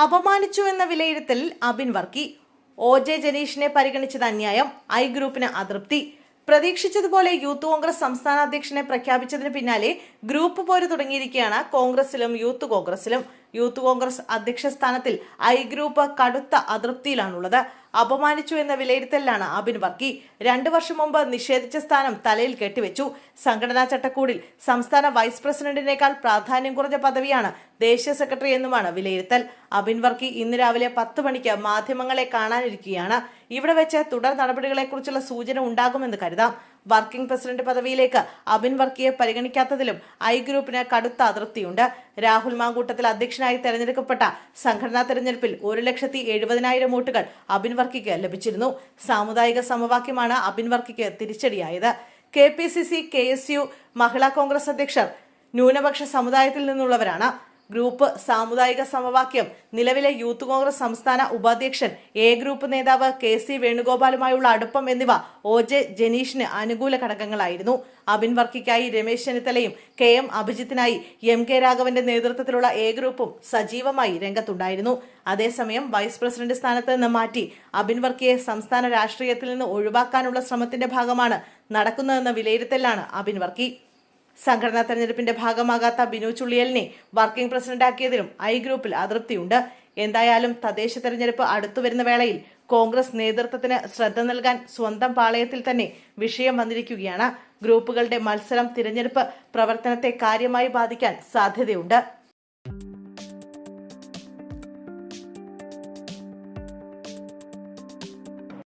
അപമാനിച്ചു എന്ന വിലയിരുത്തലിൽ അബിൻ വർക്കി. OJ ജനീഷിനെ പരിഗണിച്ചത് അന്യായം, ഐ ഗ്രൂപ്പിന് അതൃപ്തി. പ്രതീക്ഷിച്ചതുപോലെ യൂത്ത് കോൺഗ്രസ് സംസ്ഥാന അധ്യക്ഷനെ പ്രഖ്യാപിച്ചതിന് പിന്നാലെ ഗ്രൂപ്പ് പോര് തുടങ്ങിയിരിക്കുകയാണ് കോൺഗ്രസിലും യൂത്ത് കോൺഗ്രസിലും. യൂത്ത് കോൺഗ്രസ് അധ്യക്ഷ സ്ഥാനത്തിൽ ഐ ഗ്രൂപ്പ് കടുത്ത അതൃപ്തിയിലാണുള്ളത്. അപമാനിച്ചു എന്ന വിലയിരുത്തലിലാണ് അബിൻ വർക്കി. 2 വർഷം മുമ്പ് നിഷേധിച്ച സ്ഥാനം തലയിൽ കെട്ടിവെച്ചു. സംഘടനാ ചട്ടക്കൂടിൽ സംസ്ഥാന വൈസ് പ്രസിഡന്റിനേക്കാൾ പ്രാധാന്യം കുറഞ്ഞ പദവിയാണ് ദേശീയ സെക്രട്ടറി എന്നുമാണ് വിലയിരുത്തൽ. അബിൻ വർക്കി ഇന്ന് രാവിലെ 10 മണിക്ക് മാധ്യമങ്ങളെ കാണാനിരിക്കുകയാണ്. ഇവിടെ വെച്ച് തുടർ നടപടികളെക്കുറിച്ചുള്ള സൂചന ഉണ്ടാകുമെന്ന് കരുതാം. വർക്കിംഗ് പ്രസിഡന്റ് പദവിയിലേക്ക് അബിൻ വർക്കിയെ പരിഗണിക്കാത്തതിലും ഐ ഗ്രൂപ്പിന് കടുത്ത അതൃപ്തിയുണ്ട്. രാഹുൽ മാങ്കൂട്ടത്തിൽ അധ്യക്ഷനായി തെരഞ്ഞെടുക്കപ്പെട്ട സംഘടനാ തെരഞ്ഞെടുപ്പിൽ 1,70,000 വോട്ടുകൾ അബിൻ വർക്കിക്ക് ലഭിച്ചിരുന്നു. സാമുദായിക സമവാക്യമാണ് അബിൻ വർക്കിക്ക് തിരിച്ചടിയായത്. KPCC, KSU, മഹിളാ കോൺഗ്രസ് അധ്യക്ഷർ ന്യൂനപക്ഷ സമുദായത്തിൽ നിന്നുള്ളവരാണ്. ഗ്രൂപ്പ് സാമുദായിക സമവാക്യം നിലവിലെ യൂത്ത് കോൺഗ്രസ് സംസ്ഥാന ഉപാധ്യക്ഷൻ എ ഗ്രൂപ്പ് നേതാവ് KC വേണുഗോപാലുമായുള്ള അടുപ്പം എന്നിവ OJ ജനീഷിന് അനുകൂല ഘടകങ്ങളായിരുന്നു. അബിൻ വർക്കിക്കായി രമേശ് ചെന്നിത്തലയും KM അഭിജിത്തിനായി MK രാഘവന്റെ നേതൃത്വത്തിലുള്ള എ ഗ്രൂപ്പും സജീവമായി രംഗത്തുണ്ടായിരുന്നു. അതേസമയം വൈസ് പ്രസിഡന്റ് സ്ഥാനത്ത് നിന്ന് മാറ്റി അബിൻ വർക്കിയെ സംസ്ഥാന രാഷ്ട്രീയത്തിൽ നിന്ന് ഒഴിവാക്കാനുള്ള ശ്രമത്തിന്റെ ഭാഗമാണ് നടക്കുന്നതെന്ന വിലയിരുത്തലാണ് അബിൻ വർക്കി. സംഘടനാ തെരഞ്ഞെടുപ്പിന്റെ ഭാഗമാകാത്ത ബിനു ചുള്ളിയലിനെ വർക്കിംഗ് പ്രസിഡന്റാക്കിയതിലും ഐ ഗ്രൂപ്പിൽ അതൃപ്തിയുണ്ട്. എന്തായാലും തദ്ദേശ തെരഞ്ഞെടുപ്പ് അടുത്തുവരുന്ന വേളയിൽ കോൺഗ്രസ് നേതൃത്വത്തിന് ശ്രദ്ധ നൽകാൻ സ്വന്തം പാളയത്തിൽ തന്നെ വിഷയം വന്നിരിക്കുകയാണ്. ഗ്രൂപ്പുകളുടെ മത്സരം തിരഞ്ഞെടുപ്പ് പ്രവർത്തനത്തെ കാര്യമായി ബാധിക്കാൻ സാധ്യതയുണ്ട്.